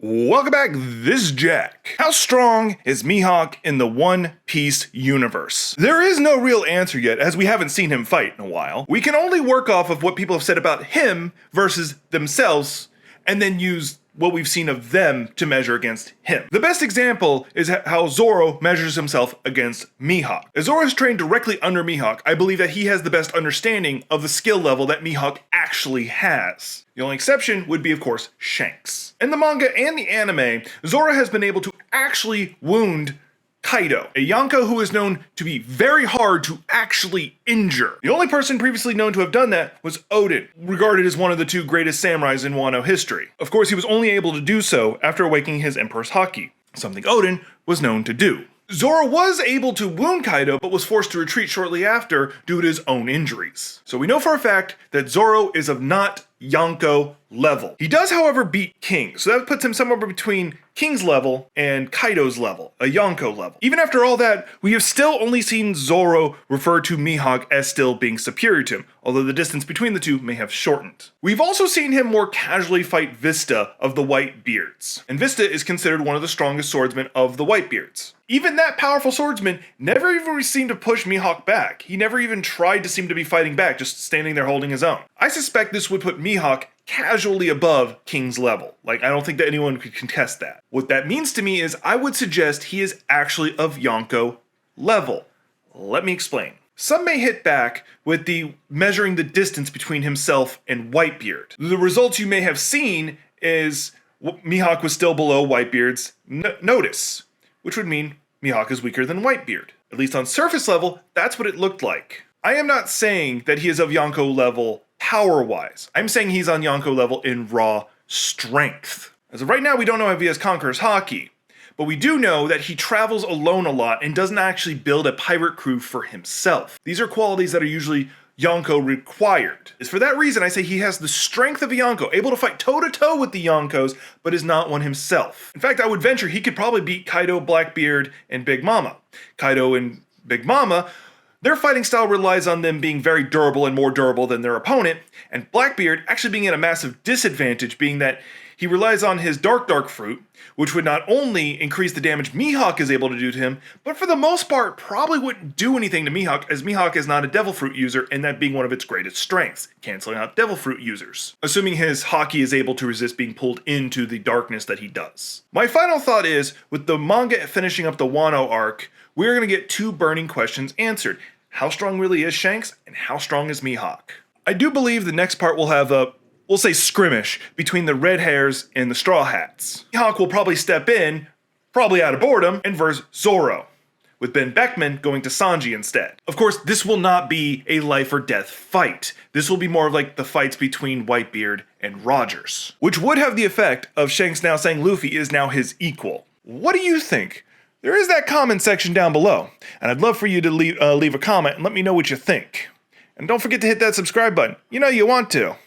Welcome back, this is Jack. How strong is Mihawk in the One Piece universe? There is no real answer yet, as we haven't seen him fight in a while. We can only work off of what people have said about him versus themselves, and then use what we've seen of them to measure against him. The best example is how Zoro measures himself against Mihawk. As Zoro is trained directly under Mihawk, I believe that he has the best understanding of the skill level that Mihawk actually has. The only exception would be, of course, Shanks. In the manga and the anime, Zoro has been able to actually wound Kaido, a Yonko who is known to be very hard to actually injure. The only person previously known to have done that was Oden, regarded as one of the two greatest samurais in Wano history. Of course, he was only able to do so after awakening his Emperor's Haki, something Oden was known to do. Zoro was able to wound Kaido, but was forced to retreat shortly after due to his own injuries. So we know for a fact that Zoro is of not Yonko level. He does, however, beat King, so that puts him somewhere between King's level and Kaido's level, a Yonko level. Even after all that, we have still only seen Zoro refer to Mihawk as still being superior to him, although the distance between the two may have shortened. We've also seen him more casually fight Vista of the Whitebeards, and Vista is considered one of the strongest swordsmen of the Whitebeards. Even that powerful swordsman never even seemed to push Mihawk back. He never even tried to seem to be fighting back, just standing there holding his own. I suspect this would put Mihawk casually above King's level. I don't think that anyone could contest that. What that means to me is I would suggest he is actually of Yonko level. Let me explain. Some may hit back with the measuring the distance between himself and Whitebeard. The results you may have seen is Mihawk was still below Whitebeard's notice, which would mean Mihawk is weaker than Whitebeard. At least on surface level, that's what it looked like. I am not saying that he is of Yonko level power-wise. I'm saying he's on Yonko level in raw strength. As of right now, we don't know if he has Conqueror's Haki, but we do know that he travels alone a lot and doesn't actually build a pirate crew for himself. These are qualities that are usually Yonko required. It's for that reason I say he has the strength of a Yonko, able to fight toe-to-toe with the Yonkos, but is not one himself. In fact, I would venture he could probably beat Kaido, Blackbeard, and Big Mama. Kaido and Big Mama, their fighting style relies on them being very durable and more durable than their opponent, and Blackbeard actually being at a massive disadvantage, being that he relies on his Dark Fruit, which would not only increase the damage Mihawk is able to do to him, but for the most part probably wouldn't do anything to Mihawk, as Mihawk is not a Devil Fruit user, and that being one of its greatest strengths, canceling out Devil Fruit users, assuming his Haki is able to resist being pulled into the darkness that he does. My final thought is, with the manga finishing up the Wano arc, we're going to get two burning questions answered. How strong really is Shanks, and how strong is Mihawk? I do believe the next part will have a, we'll say, skirmish between the red hairs and the straw hats. Mihawk will probably step in, probably out of boredom, and verse Zoro, with Ben Beckman going to Sanji instead. Of course, this will not be a life or death fight. This will be more of like the fights between Whitebeard and Rogers, which would have the effect of Shanks now saying Luffy is now his equal. What do you think? There is that comment section down below, and I'd love for you to leave a comment and let me know what you think. And don't forget to hit that subscribe button. You know you want to.